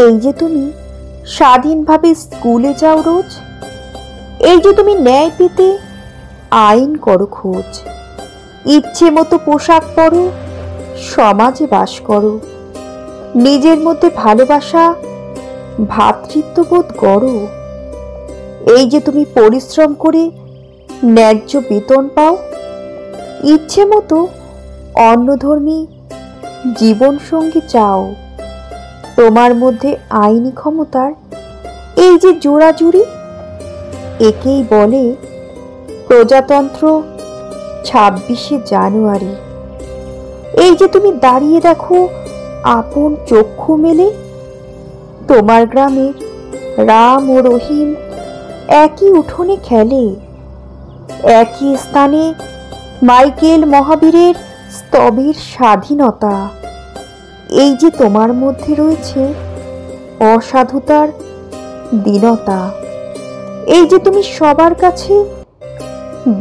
এই যে তুমি স্বাধীনভাবে স্কুলে যাও রোজ, এই যে তুমি ন্যায় পেতে আইন করো খোঁজ, ইচ্ছে মতো পোশাক পরো, সমাজে বাস করো, নিজের মধ্যে ভালোবাসা ভ্রাতৃত্ববোধ গড়ো। এই যে তুমি পরিশ্রম করে ন্যায্য বেতন পাও, ইচ্ছে মতো অন্যধর্মী জীবনসঙ্গী চাও, তোমার মধ্যে আইনি ক্ষমতার এই যে জোড়াজুড়ি, একেই বলে প্রজাতন্ত্র 26শে জানুয়ারি। এই যে তুমি দাঁড়িয়ে দেখো আপন চক্ষু মেলে, তোমার গ্রামের রাম ও রহিম একই উঠোনে খেলে, একই স্থানে মাইকেল মহাবীরের স্তবের স্বাধীনতা। এই যে তোমার মধ্যে রয়েছে অসাধুতার দীনতা, এই যে তুমি সবার কাছে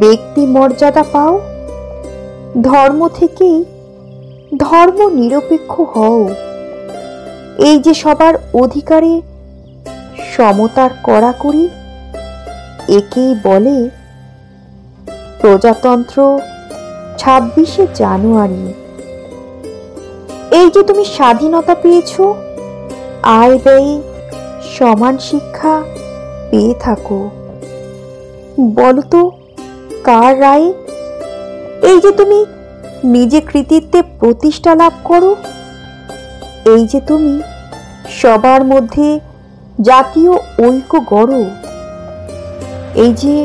ব্যক্তি মর্যাদা পাও, ধর্ম থেকেই ধর্ম নিরপেক্ষ হও। এই যে সবার অধিকারে সমতার কড়াকড়ি, একেই বলে প্রজাতন্ত্র 26শে জানুয়ারি। এই যে তুমি স্বাধীনতা পেয়েছ, আয় ব্যয়ে সমান শিক্ষা পেয়ে থাকো, বলতো কার রায়ে? এই যে তুমি নিজে কৃতিত্বে প্রতিষ্ঠা লাভ করো, এই যে তুমি সবার মধ্যে জাতীয় ঐক্য গড়ো, এই যে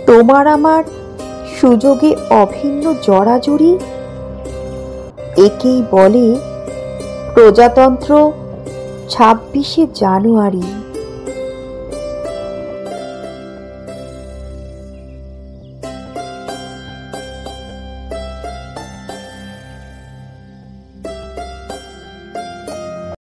তোমার আমার সুযোগে অভিন্ন জড়াজড়ি, একেই বলে প্রজাতন্ত্র 26শে জানুয়ারি।